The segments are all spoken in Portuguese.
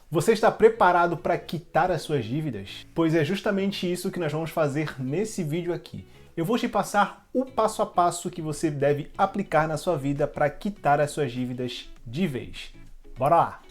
Você está preparado para quitar as suas dívidas? Pois é justamente isso que nós vamos fazer nesse vídeo aqui. Eu vou te passar o passo a passo que você deve aplicar na sua vida para quitar as suas dívidas de vez. Bora lá!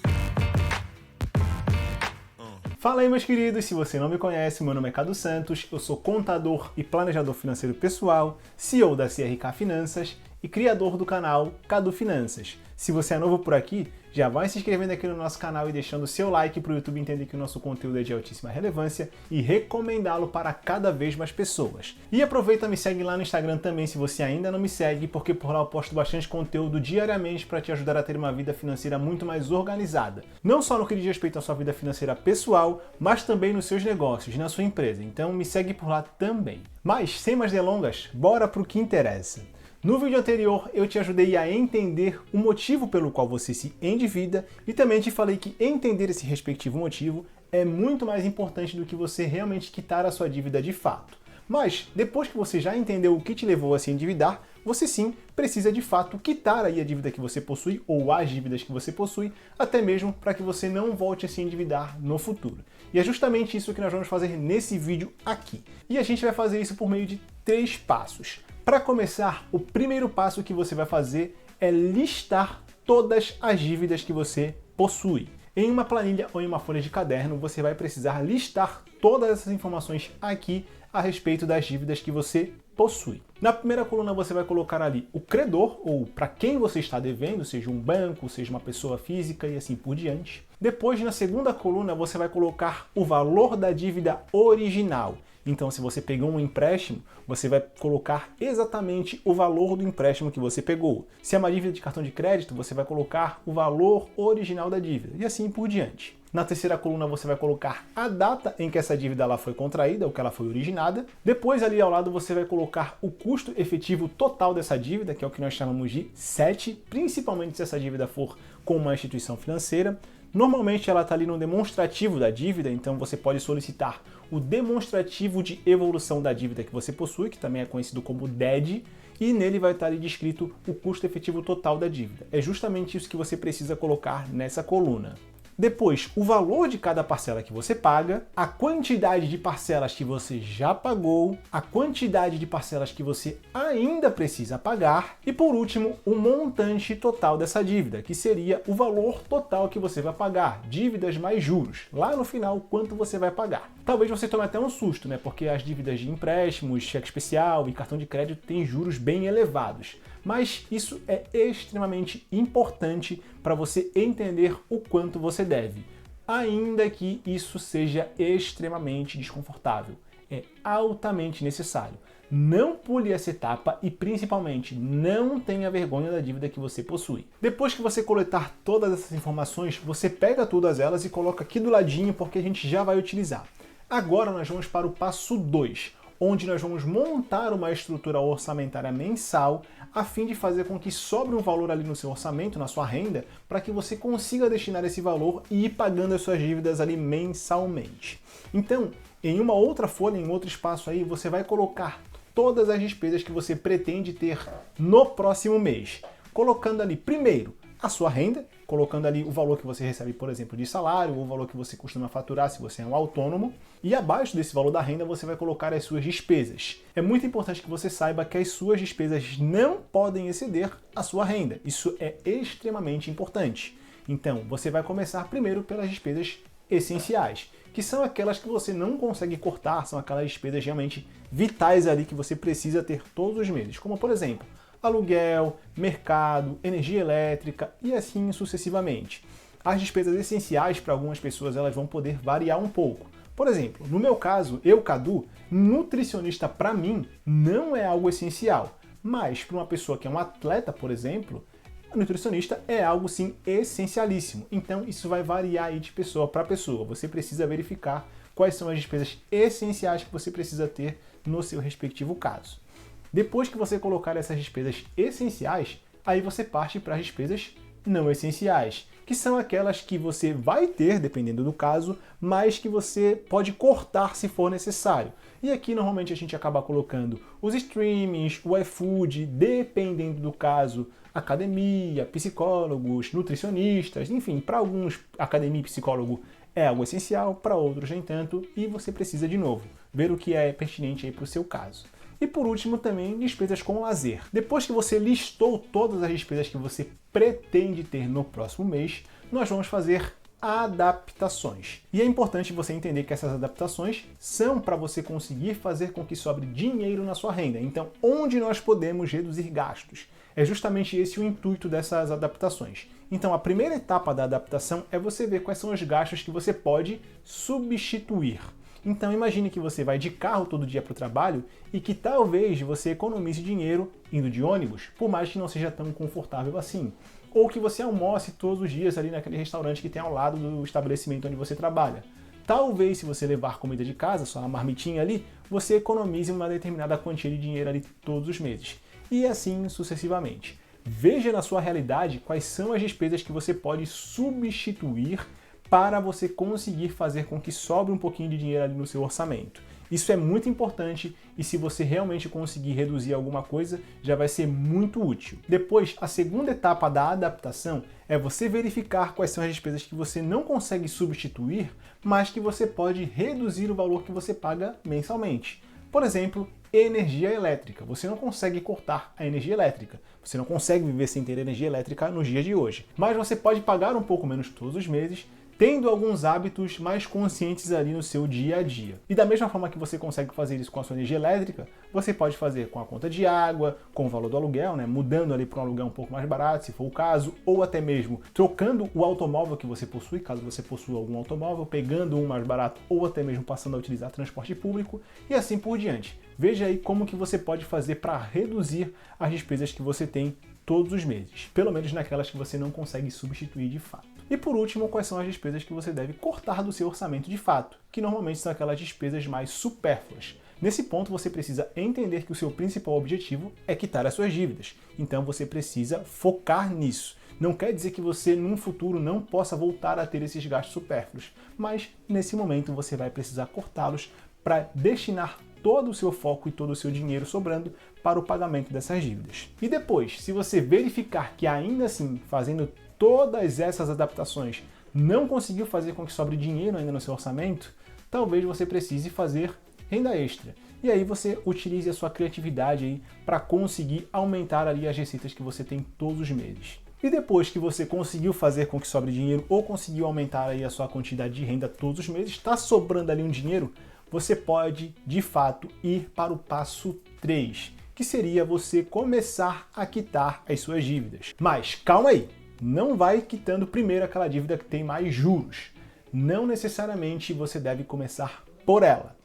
Fala aí, meus queridos, se você não me conhece, meu nome é Cadu Santos, eu sou contador e planejador financeiro pessoal, CEO da CRK Finanças e criador do canal Cadu Finanças. Se você é novo por aqui, já vai se inscrevendo aqui no nosso canal e deixando o seu like para o YouTube entender que o nosso conteúdo é de altíssima relevância e recomendá-lo para cada vez mais pessoas. E aproveita e me segue lá no Instagram também se você ainda não me segue, porque por lá eu posto bastante conteúdo diariamente para te ajudar a ter uma vida financeira muito mais organizada. Não só no que diz respeito à sua vida financeira pessoal, mas também nos seus negócios, na sua empresa. Então me segue por lá também. Mas, sem mais delongas, bora para o que interessa. No vídeo anterior, eu te ajudei a entender o motivo pelo qual você se endivida e também te falei que entender esse respectivo motivo é muito mais importante do que você realmente quitar a sua dívida de fato. Mas, depois que você já entendeu o que te levou a se endividar, você sim precisa de fato quitar aí a dívida que você possui ou as dívidas que você possui, até mesmo para que você não volte a se endividar no futuro. E é justamente isso que nós vamos fazer nesse vídeo aqui. E a gente vai fazer isso por meio de 3 passos. Para começar, o primeiro passo que você vai fazer é listar todas as dívidas que você possui. Em uma planilha ou em uma folha de caderno, você vai precisar listar todas essas informações aqui a respeito das dívidas que você possui. Na primeira coluna você vai colocar ali o credor, ou para quem você está devendo, seja um banco, seja uma pessoa física e assim por diante. Depois, na segunda coluna, você vai colocar o valor da dívida original. Então, se você pegou um empréstimo, você vai colocar exatamente o valor do empréstimo que você pegou. Se é uma dívida de cartão de crédito, você vai colocar o valor original da dívida e assim por diante. Na terceira coluna você vai colocar a data em que essa dívida lá foi contraída, ou que ela foi originada. Depois ali ao lado você vai colocar o custo efetivo total dessa dívida, que é o que nós chamamos de SET, principalmente se essa dívida for com uma instituição financeira. Normalmente ela está ali no demonstrativo da dívida, então você pode solicitar o demonstrativo de evolução da dívida que você possui, que também é conhecido como DED, e nele vai estar ali descrito o custo efetivo total da dívida. É justamente isso que você precisa colocar nessa coluna. Depois, o valor de cada parcela que você paga, a quantidade de parcelas que você já pagou, a quantidade de parcelas que você ainda precisa pagar e, por último, o montante total dessa dívida, que seria o valor total que você vai pagar, dívidas mais juros. Lá no final, quanto você vai pagar. Talvez você tome até um susto, né? Porque as dívidas de empréstimos, cheque especial e cartão de crédito têm juros bem elevados. Mas isso é extremamente importante para você entender o quanto você deve, ainda que isso seja extremamente desconfortável. É altamente necessário. Não pule essa etapa e, principalmente, não tenha vergonha da dívida que você possui. Depois que você coletar todas essas informações, você pega todas elas e coloca aqui do ladinho porque a gente já vai utilizar. Agora nós vamos para o passo 2, onde nós vamos montar uma estrutura orçamentária mensal a fim de fazer com que sobre um valor ali no seu orçamento, na sua renda, para que você consiga destinar esse valor e ir pagando as suas dívidas ali mensalmente. Então, em uma outra folha, em outro espaço aí, você vai colocar todas as despesas que você pretende ter no próximo mês, colocando ali primeiro a sua renda, colocando ali o valor que você recebe, por exemplo, de salário, ou o valor que você costuma faturar se você é um autônomo, e abaixo desse valor da renda você vai colocar as suas despesas. É muito importante que você saiba que as suas despesas não podem exceder a sua renda. Isso é extremamente importante. Então, você vai começar primeiro pelas despesas essenciais, que são aquelas que você não consegue cortar, são aquelas despesas realmente vitais ali que você precisa ter todos os meses, como por exemplo, aluguel, mercado, energia elétrica e assim sucessivamente. As despesas essenciais para algumas pessoas elas vão poder variar um pouco. Por exemplo, no meu caso, eu, Cadu, nutricionista para mim não é algo essencial, mas para uma pessoa que é um atleta, por exemplo, a nutricionista é algo sim essencialíssimo. Então isso vai variar aí de pessoa para pessoa. Você precisa verificar quais são as despesas essenciais que você precisa ter no seu respectivo caso. Depois que você colocar essas despesas essenciais, aí você parte para as despesas não essenciais, que são aquelas que você vai ter, dependendo do caso, mas que você pode cortar se for necessário. E aqui normalmente a gente acaba colocando os streamings, o iFood, dependendo do caso, academia, psicólogos, nutricionistas, enfim, para alguns academia e psicólogo é algo essencial, para outros nem tanto, e você precisa, de novo, ver o que é pertinente para o seu caso. E por último também, despesas com lazer. Depois que você listou todas as despesas que você pretende ter no próximo mês, nós vamos fazer adaptações. E é importante você entender que essas adaptações são para você conseguir fazer com que sobre dinheiro na sua renda. Então, onde nós podemos reduzir gastos? É justamente esse o intuito dessas adaptações. Então, a primeira etapa da adaptação é você ver quais são os gastos que você pode substituir. Então, imagine que você vai de carro todo dia para o trabalho e que talvez você economize dinheiro indo de ônibus, por mais que não seja tão confortável assim. Ou que você almoce todos os dias ali naquele restaurante que tem ao lado do estabelecimento onde você trabalha. Talvez, se você levar comida de casa, só uma marmitinha ali, você economize uma determinada quantia de dinheiro ali todos os meses. E assim sucessivamente. Veja na sua realidade quais são as despesas que você pode substituir para você conseguir fazer com que sobre um pouquinho de dinheiro ali no seu orçamento. Isso é muito importante e se você realmente conseguir reduzir alguma coisa, já vai ser muito útil. Depois, a segunda etapa da adaptação é você verificar quais são as despesas que você não consegue substituir, mas que você pode reduzir o valor que você paga mensalmente. Por exemplo, energia elétrica. Você não consegue cortar a energia elétrica. Você não consegue viver sem ter energia elétrica nos dias de hoje. Mas você pode pagar um pouco menos todos os meses, tendo alguns hábitos mais conscientes ali no seu dia a dia. E da mesma forma que você consegue fazer isso com a sua energia elétrica, você pode fazer com a conta de água, com o valor do aluguel, mudando ali para um aluguel um pouco mais barato, se for o caso, ou até mesmo trocando o automóvel que você possui, caso você possua algum automóvel, pegando um mais barato ou até mesmo passando a utilizar transporte público e assim por diante. Veja aí como que você pode fazer para reduzir as despesas que você tem todos os meses, pelo menos naquelas que você não consegue substituir de fato. E por último, quais são as despesas que você deve cortar do seu orçamento de fato, que normalmente são aquelas despesas mais supérfluas. Nesse ponto, você precisa entender que o seu principal objetivo é quitar as suas dívidas, então você precisa focar nisso. Não quer dizer que você, num futuro, não possa voltar a ter esses gastos supérfluos, mas nesse momento você vai precisar cortá-los para destinar todo o seu foco e todo o seu dinheiro sobrando para o pagamento dessas dívidas. E depois, se você verificar que ainda assim, fazendo todas essas adaptações, não conseguiu fazer com que sobre dinheiro ainda no seu orçamento, talvez você precise fazer renda extra. E aí você utilize a sua criatividade aí para conseguir aumentar ali as receitas que você tem todos os meses. E depois que você conseguiu fazer com que sobre dinheiro ou conseguiu aumentar aí a sua quantidade de renda todos os meses, está sobrando ali um dinheiro, você pode, de fato, ir para o passo 3, que seria você começar a quitar as suas dívidas. Mas calma aí, não vai quitando primeiro aquela dívida que tem mais juros. Não necessariamente você deve começar por ela.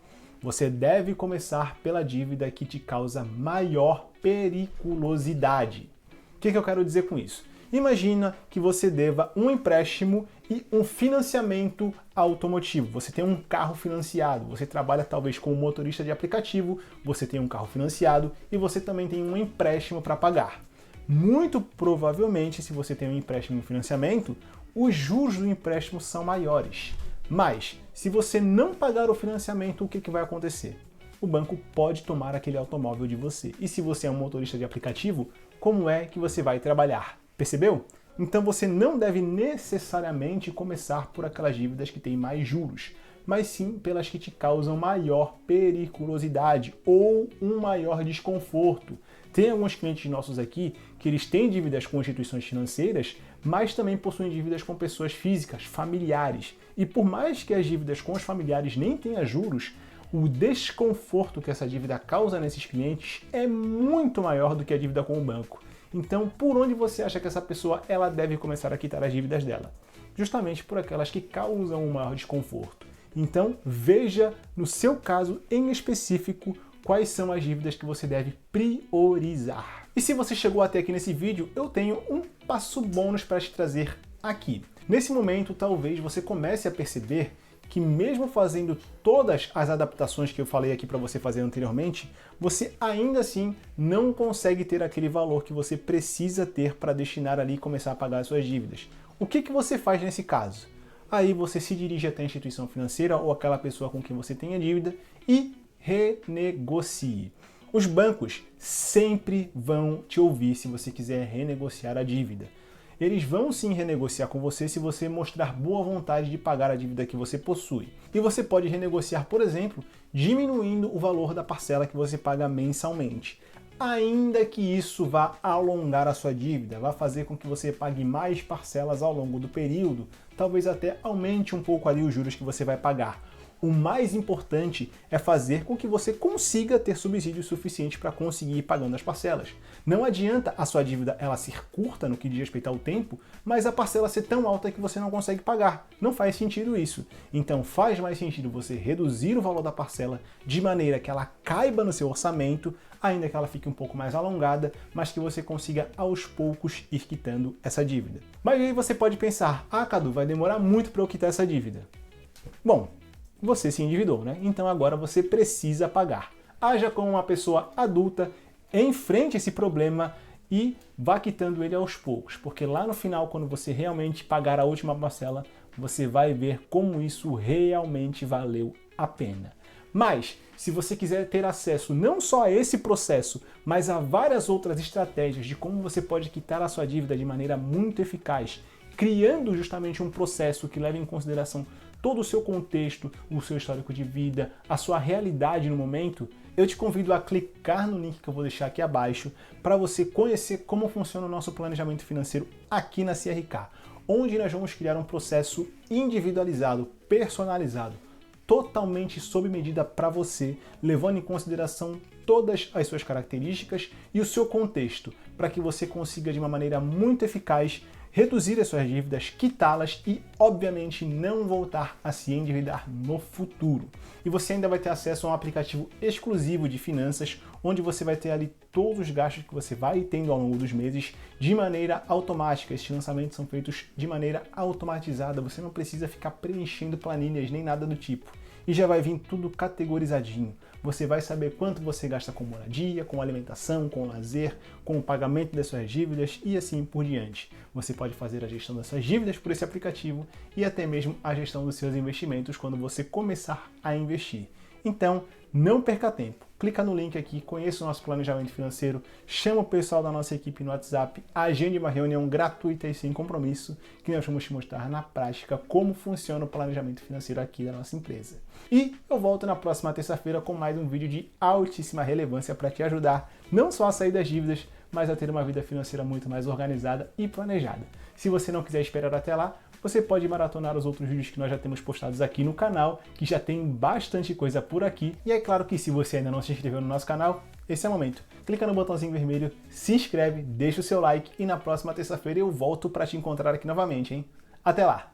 Você deve começar pela dívida que te causa maior periculosidade. O que eu quero dizer com isso? Imagina que você deva um empréstimo e um financiamento automotivo. Você tem um carro financiado, você trabalha talvez como motorista de aplicativo, você tem um carro financiado e você também tem um empréstimo para pagar. Muito provavelmente, se você tem um empréstimo e um financiamento, os juros do empréstimo são maiores. Mas, se você não pagar o financiamento, o que vai acontecer? O banco pode tomar aquele automóvel de você. E se você é um motorista de aplicativo, como é que você vai trabalhar? Percebeu? Então você não deve necessariamente começar por aquelas dívidas que têm mais juros, mas sim pelas que te causam maior periculosidade ou um maior desconforto. Tem alguns clientes nossos aqui que eles têm dívidas com instituições financeiras, mas também possuem dívidas com pessoas físicas, familiares. E por mais que as dívidas com os familiares nem tenham juros, o desconforto que essa dívida causa nesses clientes é muito maior do que a dívida com o banco. Então, por onde você acha que essa pessoa ela deve começar a quitar as dívidas dela? Justamente por aquelas que causam um maior desconforto. Então, veja no seu caso em específico quais são as dívidas que você deve priorizar. E se você chegou até aqui nesse vídeo, eu tenho um passo bônus para te trazer aqui. Nesse momento, talvez você comece a perceber que mesmo fazendo todas as adaptações que eu falei aqui para você fazer anteriormente, você ainda assim não consegue ter aquele valor que você precisa ter para destinar ali e começar a pagar as suas dívidas. O que você faz nesse caso? Aí você se dirige até a instituição financeira ou aquela pessoa com quem você tem a dívida e renegocie. Os bancos sempre vão te ouvir se você quiser renegociar a dívida. Eles vão sim renegociar com você se você mostrar boa vontade de pagar a dívida que você possui. E você pode renegociar, por exemplo, diminuindo o valor da parcela que você paga mensalmente. Ainda que isso vá alongar a sua dívida, vá fazer com que você pague mais parcelas ao longo do período, talvez até aumente um pouco ali os juros que você vai pagar. O mais importante é fazer com que você consiga ter subsídio suficiente para conseguir ir pagando as parcelas. Não adianta a sua dívida ela ser curta no que diz respeito ao tempo, mas a parcela ser tão alta que você não consegue pagar. Não faz sentido isso. Então faz mais sentido você reduzir o valor da parcela de maneira que ela caiba no seu orçamento, ainda que ela fique um pouco mais alongada, mas que você consiga aos poucos ir quitando essa dívida. Mas aí você pode pensar, Cadu, vai demorar muito para eu quitar essa dívida. Bom, você se endividou, né? Então agora você precisa pagar. Haja como uma pessoa adulta, enfrente esse problema e vá quitando ele aos poucos, porque lá no final, quando você realmente pagar a última parcela, você vai ver como isso realmente valeu a pena. Mas, se você quiser ter acesso não só a esse processo, mas a várias outras estratégias de como você pode quitar a sua dívida de maneira muito eficaz, criando justamente um processo que leve em consideração todo o seu contexto, o seu histórico de vida, a sua realidade no momento, eu te convido a clicar no link que eu vou deixar aqui abaixo para você conhecer como funciona o nosso planejamento financeiro aqui na CRK, onde nós vamos criar um processo individualizado, personalizado, totalmente sob medida para você, levando em consideração todas as suas características e o seu contexto, para que você consiga de uma maneira muito eficaz reduzir as suas dívidas, quitá-las e, obviamente, não voltar a se endividar no futuro. E você ainda vai ter acesso a um aplicativo exclusivo de finanças, onde você vai ter ali todos os gastos que você vai tendo ao longo dos meses de maneira automática. Esses lançamentos são feitos de maneira automatizada, você não precisa ficar preenchendo planilhas nem nada do tipo. E já vai vir tudo categorizadinho. Você vai saber quanto você gasta com moradia, com alimentação, com lazer, com o pagamento das suas dívidas e assim por diante. Você pode fazer a gestão das suas dívidas por esse aplicativo e até mesmo a gestão dos seus investimentos quando você começar a investir. Então, não perca tempo. Clica no link aqui, conheça o nosso planejamento financeiro, chama o pessoal da nossa equipe no WhatsApp, agende uma reunião gratuita e sem compromisso, que nós vamos te mostrar na prática como funciona o planejamento financeiro aqui da nossa empresa. E eu volto na próxima terça-feira com mais um vídeo de altíssima relevância para te ajudar não só a sair das dívidas, mas a ter uma vida financeira muito mais organizada e planejada. Se você não quiser esperar até lá, você pode maratonar os outros vídeos que nós já temos postados aqui no canal, que já tem bastante coisa por aqui. E é claro que se você ainda não se inscreveu no nosso canal, esse é o momento. Clica no botãozinho vermelho, se inscreve, deixa o seu like e na próxima terça-feira eu volto para te encontrar aqui novamente, hein? Até lá!